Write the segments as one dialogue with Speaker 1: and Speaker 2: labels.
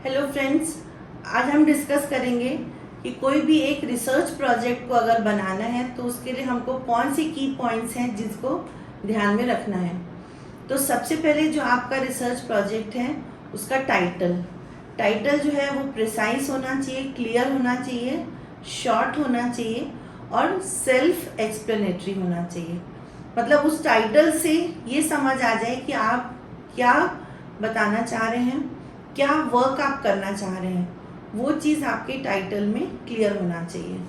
Speaker 1: Hello friends, आज हम discuss करेंगे कि कोई भी एक रिसर्च प्रोजेक्ट को अगर बनाना है तो उसके लिए हमको कौन सी की पॉइंट्स हैं जिसको ध्यान में रखना है। तो सबसे पहले जो आपका रिसर्च प्रोजेक्ट है उसका टाइटल जो है वो प्रिसाइज होना चाहिए, क्लियर होना चाहिए, शॉर्ट होना चाहिए और सेल्फ एक्सप्लेनेटरी होना चाहिए। मतलब उस टाइटल से ये समझ आ जाए कि आप क्या बताना चाह रहे हैं, क्या वर्क आप करना चाह रहे हैं, वो चीज़ आपके टाइटल में क्लियर होना चाहिए।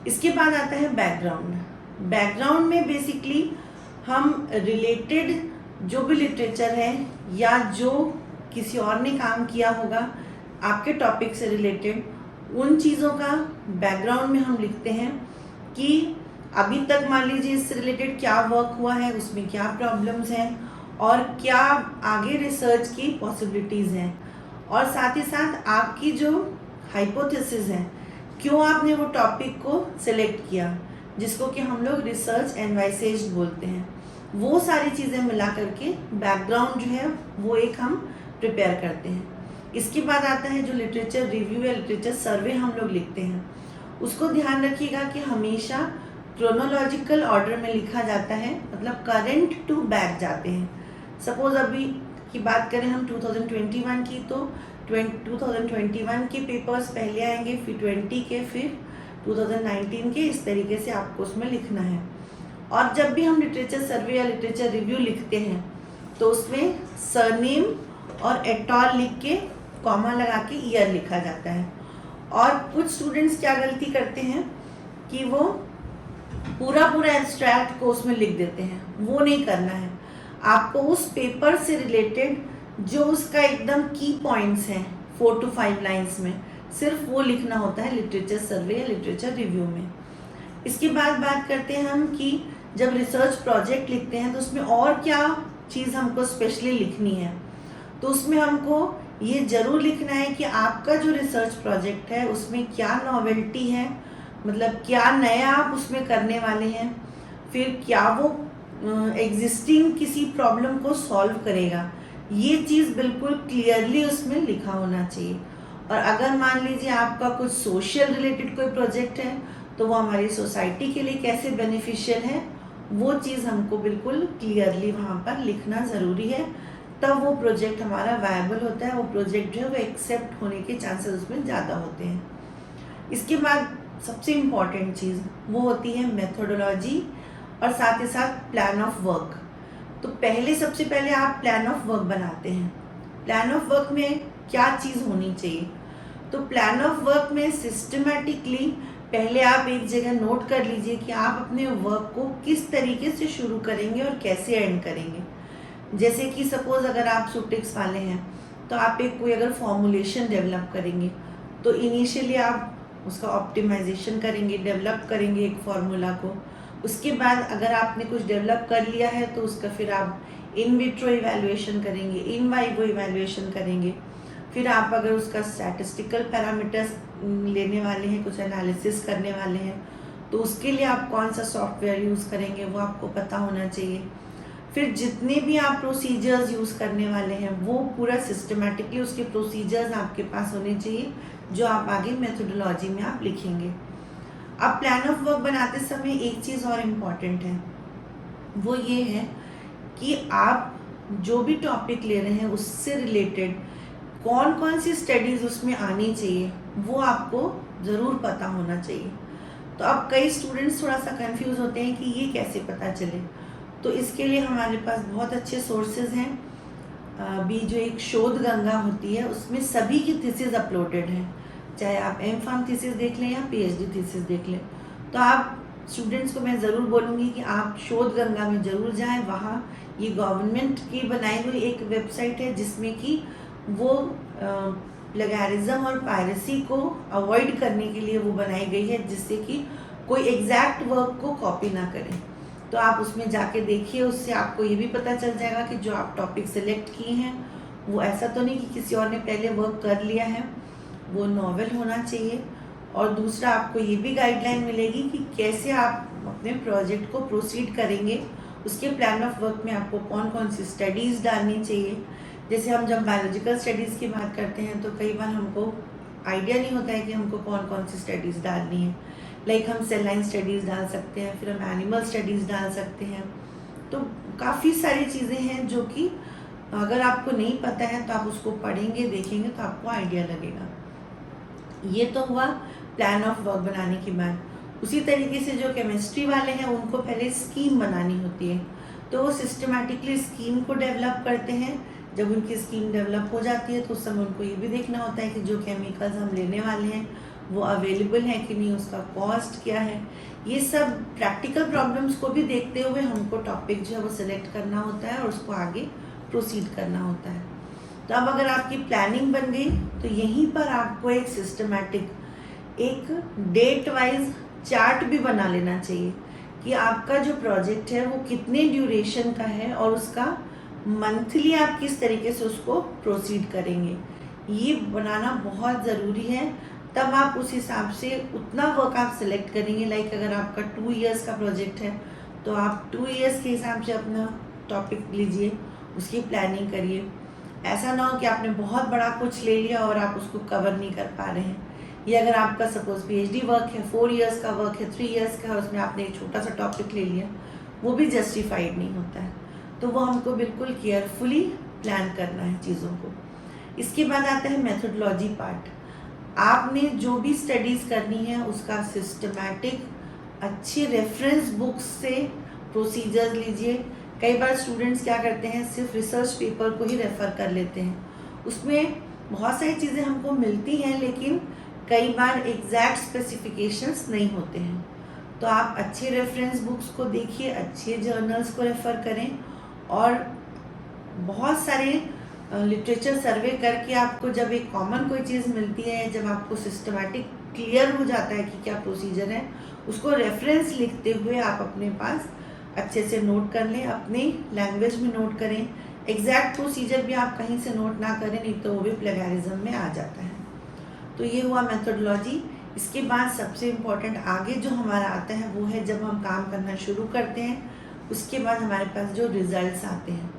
Speaker 1: इसके बाद आता है बैकग्राउंड में बेसिकली हम रिलेटेड जो भी लिटरेचर है या जो किसी और ने काम किया होगा आपके टॉपिक से रिलेटेड, उन चीज़ों का बैकग्राउंड में हम लिखते हैं कि अभी तक मान लीजिए इससे रिलेटेड क्या वर्क हुआ है, उसमें क्या प्रॉब्लम्स हैं और क्या आगे रिसर्च की पॉसिबिलिटीज़ हैं, और साथ ही साथ आपकी जो हाइपोथेसिस है, क्यों आपने वो टॉपिक को सिलेक्ट किया, जिसको कि हम लोग रिसर्च एनवाइसेज बोलते हैं, वो सारी चीज़ें मिला करके बैकग्राउंड जो है वो एक हम प्रिपेयर करते हैं। इसके बाद आता है जो लिटरेचर रिव्यू या लिटरेचर सर्वे हम लोग लिखते हैं, उसको ध्यान रखिएगा कि हमेशा क्रोनोलॉजिकल ऑर्डर में लिखा जाता है, मतलब करंट टू बैक जाते हैं। सपोज अभी की बात करें हम 2021 की, तो 2021 के पेपर्स पहले आएंगे, फिर 20 के, फिर 2019 के, इस तरीके से आपको उसमें लिखना है। और जब भी हम लिटरेचर सर्वे या लिटरेचर रिव्यू लिखते हैं तो उसमें सरनेम और एटॉल लिख के कॉमा लगा के ईयर लिखा जाता है। और कुछ स्टूडेंट्स क्या गलती करते हैं कि वो पूरा एब्स्ट्रैक्ट को उसमें लिख देते हैं, वो नहीं करना है। आपको उस पेपर से रिलेटेड जो उसका एकदम की पॉइंट्स हैं 4 to 5 लाइंस में, सिर्फ वो लिखना होता है लिटरेचर सर्वे या लिटरेचर रिव्यू में। इसके बाद बात करते हैं हम कि जब रिसर्च प्रोजेक्ट लिखते हैं तो उसमें और क्या चीज़ हमको स्पेशली लिखनी है। तो उसमें हमको ये ज़रूर लिखना है कि आपका जो रिसर्च प्रोजेक्ट है उसमें क्या नॉवेल्टी है, मतलब क्या नया आप उसमें करने वाले हैं, फिर क्या वो एग्जिस्टिंग किसी प्रॉब्लम को सॉल्व करेगा, ये चीज़ बिल्कुल क्लियरली उसमें लिखा होना चाहिए। और अगर मान लीजिए आपका कुछ सोशल रिलेटेड कोई प्रोजेक्ट है तो वो हमारी सोसाइटी के लिए कैसे बेनिफिशियल है, वो चीज़ हमको बिल्कुल क्लियरली वहाँ पर लिखना ज़रूरी है, तब वो प्रोजेक्ट हमारा वायबल होता है, वो प्रोजेक्ट जो है वो एक्सेप्ट होने के चांसेस उसमें ज़्यादा होते हैं। इसके बाद सबसे इम्पॉर्टेंट चीज़ वो होती है मेथोडोलॉजी और साथ ही साथ प्लान ऑफ वर्क। तो सबसे पहले आप प्लान ऑफ वर्क बनाते हैं। प्लान ऑफ वर्क में क्या चीज़ होनी चाहिए, तो प्लान ऑफ वर्क में सिस्टमेटिकली पहले आप एक जगह नोट कर लीजिए कि आप अपने वर्क को किस तरीके से शुरू करेंगे और कैसे एंड करेंगे। जैसे कि सपोज अगर आप सुटिक्स वाले हैं तो आप कोई अगर फॉर्मुलेशन डेवलप करेंगे तो इनिशियली आप उसका ऑप्टिमाइजेशन करेंगे, डेवलप करेंगे एक फार्मूला को। उसके बाद अगर आपने कुछ डेवलप कर लिया है तो उसका फिर आप इन विट्रो इवैल्यूएशन करेंगे, इन वाइवो इवैल्यूएशन करेंगे। फिर आप अगर उसका स्टैटिस्टिकल पैरामीटर्स लेने वाले हैं, कुछ एनालिसिस करने वाले हैं, तो उसके लिए आप कौन सा सॉफ्टवेयर यूज़ करेंगे वो आपको पता होना चाहिए। फिर जितने भी आप प्रोसीजर्स यूज़ करने वाले हैं वो पूरा सिस्टमेटिकली उसके प्रोसीजर्स आपके पास होने चाहिए, जो आप आगे मेथोडोलॉजी में आप लिखेंगे। अब प्लान ऑफ वर्क बनाते समय एक चीज़ और इम्पॉर्टेंट है, वो ये है कि आप जो भी टॉपिक ले रहे हैं उससे रिलेटेड कौन कौन सी स्टडीज़ उसमें आनी चाहिए वो आपको ज़रूर पता होना चाहिए। तो अब कई स्टूडेंट्स थोड़ा सा कंफ्यूज होते हैं कि ये कैसे पता चले, तो इसके लिए हमारे पास बहुत अच्छे सोर्सेज हैं। अभी जो एक शोध गंगा होती है उसमें सभी की थीसिस अपलोडेड हैं, चाहे आप एम.फार्म थीसिस देख लें या पीएचडी थीसिस देख लें। तो आप स्टूडेंट्स को मैं ज़रूर बोलूँगी कि आप शोध गंगा में ज़रूर जाएं। वहाँ ये गवर्नमेंट की बनाई हुई एक वेबसाइट है जिसमें कि वो प्लेगैरिज्म और पायरेसी को अवॉइड करने के लिए वो बनाई गई है, जिससे कि कोई एग्जैक्ट वर्क को कॉपी ना करें। तो आप उसमें जाके देखिए, उससे आपको ये भी पता चल जाएगा कि जो आप टॉपिक सेलेक्ट किए हैं वो ऐसा तो नहीं कि किसी और ने पहले वर्क कर लिया है, वो नॉवेल होना चाहिए। और दूसरा आपको ये भी गाइडलाइन मिलेगी कि कैसे आप अपने प्रोजेक्ट को प्रोसीड करेंगे। उसके प्लान ऑफ वर्क में आपको कौन कौन सी स्टडीज़ डालनी चाहिए, जैसे हम जब बायोलॉजिकल स्टडीज़ की बात करते हैं तो कई बार हमको आइडिया नहीं होता है कि हमको कौन कौन सी स्टडीज़ डालनी है। लाइक हम सेल लाइन स्टडीज़ डाल सकते हैं, फिर हम एनिमल स्टडीज़ डाल सकते हैं। तो काफ़ी सारी चीज़ें हैं जो कि अगर आपको नहीं पता है तो आप उसको पढ़ेंगे, देखेंगे तो आपको आइडिया लगेगा। ये तो हुआ प्लान ऑफ वर्क बनाने की बात। उसी तरीके से जो केमिस्ट्री वाले हैं उनको पहले स्कीम बनानी होती है, तो वो सिस्टमेटिकली स्कीम को डेवलप करते हैं। जब उनकी स्कीम डेवलप हो जाती है तो उस समय उनको ये भी देखना होता है कि जो केमिकल्स हम लेने वाले हैं वो अवेलेबल है कि नहीं, उसका कॉस्ट क्या है। ये सब प्रैक्टिकल प्रॉब्लम्स को भी देखते हुए हमको टॉपिक जो है वो सिलेक्ट करना होता है और उसको आगे प्रोसीड करना होता है। तो अब अगर आपकी प्लानिंग बन गई तो यहीं पर आपको एक सिस्टमैटिक, एक डेट वाइज चार्ट भी बना लेना चाहिए कि आपका जो प्रोजेक्ट है वो कितने ड्यूरेशन का है और उसका मंथली आप किस तरीके से उसको प्रोसीड करेंगे, ये बनाना बहुत ज़रूरी है। तब आप उस हिसाब से उतना वर्क आप सिलेक्ट करेंगे। लाइक अगर आपका 2 इयर्स का प्रोजेक्ट है तो आप 2 इयर्स के हिसाब से अपना टॉपिक लीजिए, उसकी प्लानिंग करिए। ऐसा ना हो कि आपने बहुत बड़ा कुछ ले लिया और आप उसको कवर नहीं कर पा रहे हैं। या अगर आपका सपोज पीएचडी वर्क है, 4 इयर्स का वर्क है, 3 इयर्स का है, उसमें आपने एक छोटा सा टॉपिक ले लिया, वो भी जस्टिफाइड नहीं होता है। तो वो हमको बिल्कुल केयरफुली प्लान करना है चीज़ों को। इसके बाद आता है मेथोडोलॉजी पार्ट। आपने जो भी स्टडीज़ करनी है उसका सिस्टमैटिक अच्छी रेफरेंस बुक्स से प्रोसीजर्स लीजिए। कई बार स्टूडेंट्स क्या करते हैं, सिर्फ रिसर्च पेपर को ही रेफ़र कर लेते हैं। उसमें बहुत सारी चीज़ें हमको मिलती हैं लेकिन कई बार एग्जैक्ट स्पेसिफिकेशंस नहीं होते हैं। तो आप अच्छे रेफरेंस बुक्स को देखिए, अच्छे जर्नल्स को रेफ़र करें और बहुत सारे लिटरेचर सर्वे करके आपको जब एक कॉमन कोई चीज़ मिलती है, जब आपको सिस्टमैटिक क्लियर हो जाता है कि क्या प्रोसीजर है, उसको रेफरेंस लिखते हुए आप अपने पास अच्छे से नोट कर लें, अपनी लैंग्वेज में नोट करें। एग्जैक्ट प्रोसीजर भी आप कहीं से नोट ना करें, नहीं तो वो भी प्लेगैरिज्म में आ जाता है। तो ये हुआ मेथोडोलॉजी। इसके बाद सबसे इम्पोर्टेंट आगे जो हमारा आता है वो है जब हम काम करना शुरू करते हैं, उसके बाद हमारे पास जो रिजल्ट्स आते हैं।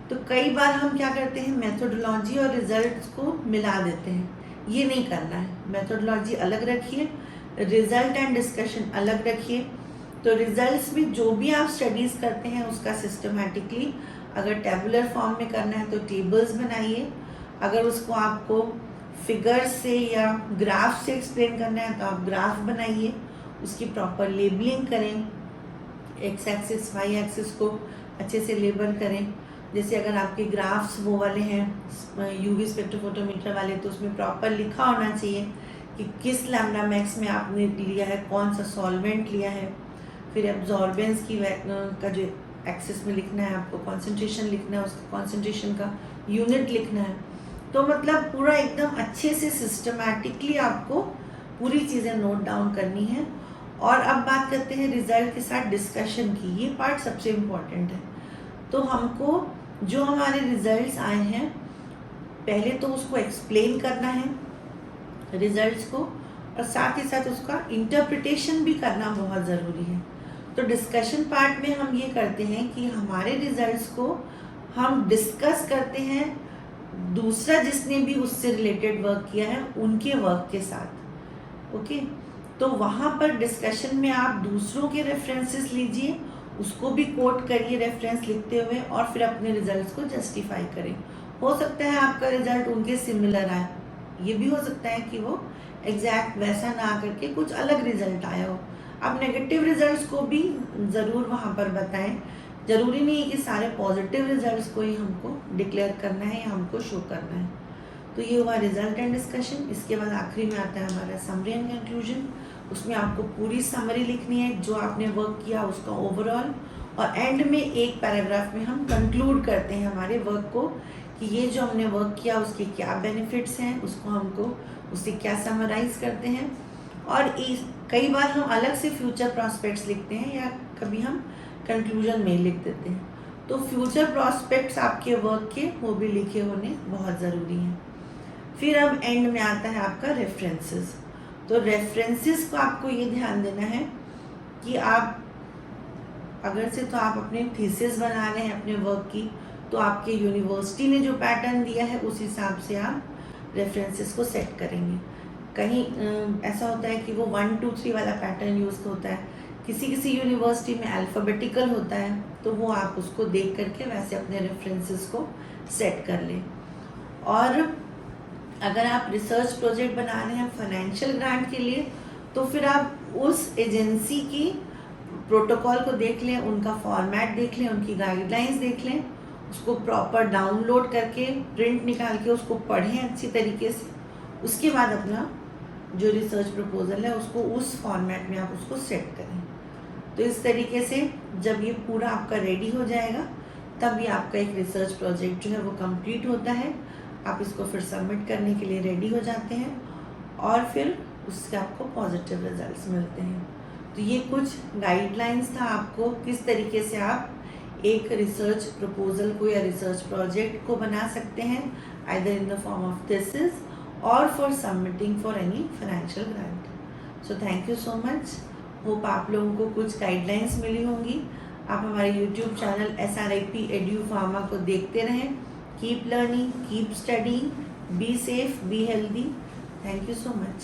Speaker 1: तो कई बार हम क्या करते हैं, मेथोडोलॉजी और रिजल्ट्स को मिला देते हैं। ये नहीं करना है। मेथोडोलॉजी अलग रखिए, रिजल्ट एंड डिस्कशन अलग रखिए। तो रिजल्ट्स में जो भी आप स्टडीज़ करते हैं उसका सिस्टमैटिकली, अगर टेबुलर फॉर्म में करना है तो टेबल्स बनाइए, अगर उसको आपको फिगर्स से या ग्राफ से एक्सप्लेन करना है तो आप ग्राफ बनाइए, उसकी प्रॉपर लेबलिंग करें, एक्स एक्सिस वाई एक्सिस को अच्छे से लेबल करें। जैसे अगर आपके ग्राफ्स वो वाले हैं यूवी स्पेक्ट्रोफोटोमीटर वाले, तो उसमें प्रॉपर लिखा होना चाहिए कि किस लैम्डा मैक्स में आपने लिया है, कौन सा सॉल्वेंट लिया है। फिर एब्जॉर्बेंस की का जो एक्सिस में लिखना है, आपको कॉन्सेंट्रेशन लिखना है, उसका कॉन्सेंट्रेशन का यूनिट लिखना है। तो मतलब पूरा एकदम अच्छे से सिस्टमैटिकली आपको पूरी चीज़ें नोट डाउन करनी है। और अब बात करते हैं रिजल्ट के साथ डिस्कशन की। ये पार्ट सबसे इम्पॉर्टेंट है। तो हमको जो हमारे रिजल्ट्स आए हैं पहले तो उसको एक्सप्लेन करना है रिजल्ट्स को, और साथ ही साथ उसका इंटरप्रिटेशन भी करना बहुत ज़रूरी है। तो डिस्कशन पार्ट में हम ये करते हैं कि हमारे रिजल्ट्स को हम डिस्कस करते हैं दूसरा जिसने भी उससे रिलेटेड वर्क किया है उनके वर्क के साथ। ओके, तो वहाँ पर डिस्कशन में आप दूसरों के रेफरेंसेस लीजिए, उसको भी कोट करिए रेफरेंस लिखते हुए, और फिर अपने रिजल्ट्स को जस्टिफाई करें। हो सकता है आपका रिजल्ट उनके सिमिलर आए, ये भी हो सकता है कि वो एग्जैक्ट वैसा ना करके कुछ अलग रिजल्ट आया हो। आप नेगेटिव रिजल्ट्स को भी ज़रूर वहाँ पर बताएं। ज़रूरी नहीं है कि सारे पॉजिटिव रिजल्ट्स को ही हमको डिक्लेयर करना है या हमको शो करना है। तो ये हुआ रिजल्ट एंड डिस्कशन। इसके बाद आखिरी में आता है हमारा समरी एंड कंक्लूजन। उसमें आपको पूरी समरी लिखनी है जो आपने वर्क किया उसका ओवरऑल, और एंड में एक पैराग्राफ में हम कंक्लूड करते हैं हमारे वर्क को कि ये जो हमने वर्क किया उसके क्या बेनिफिट्स हैं, उसको हमको उससे क्या समराइज करते हैं। और कई बार हम अलग से फ्यूचर प्रॉस्पेक्ट्स लिखते हैं या कभी हम कंक्लूजन में लिख देते हैं। तो फ्यूचर प्रॉस्पेक्ट्स आपके वर्क के वो भी लिखे होने बहुत ज़रूरी हैं। फिर अब एंड में आता है आपका रेफरेंसेस। तो रेफरेंसेस को आपको ये ध्यान देना है कि आप अगर से तो आप अपने थीसिस बना रहे हैं अपने वर्क की, तो आपके यूनिवर्सिटी ने जो पैटर्न दिया है उस हिसाब से आप रेफरेंसेस को सेट करेंगे। कहीं ऐसा होता है कि वो 1 2 3 वाला पैटर्न यूज़ होता है, किसी किसी यूनिवर्सिटी में अल्फ़ाबेटिकल होता है, तो वो आप उसको देख करके वैसे अपने रेफरेंसेस को सेट कर लें। और अगर आप रिसर्च प्रोजेक्ट बना रहे हैं फाइनेंशियल ग्रांट के लिए, तो फिर आप उस एजेंसी की प्रोटोकॉल को देख लें, उनका फॉर्मेट देख लें, उनकी गाइडलाइंस देख लें, उसको प्रॉपर डाउनलोड करके प्रिंट निकाल के उसको पढ़ें अच्छी तरीके से। उसके बाद अपना जो रिसर्च प्रपोजल है उसको उस फॉर्मेट में आप उसको सेट करें। तो इस तरीके से जब ये पूरा आपका रेडी हो जाएगा, तब ये आपका एक रिसर्च प्रोजेक्ट जो है वो कंप्लीट होता है। आप इसको फिर सबमिट करने के लिए रेडी हो जाते हैं और फिर उससे आपको पॉजिटिव रिजल्ट्स मिलते हैं। तो ये कुछ गाइडलाइंस था आपको किस तरीके से आप एक रिसर्च प्रपोजल को या रिसर्च प्रोजेक्ट को बना सकते हैं, either in the form of thesis और for submitting for any financial grant. So thank you so much. Hope आप लोगों को कुछ गाइडलाइंस मिली होंगी। आप हमारे YouTube channel SRIP edu pharma को देखते रहें। Keep learning, keep studying, be safe, be healthy. Thank you so much.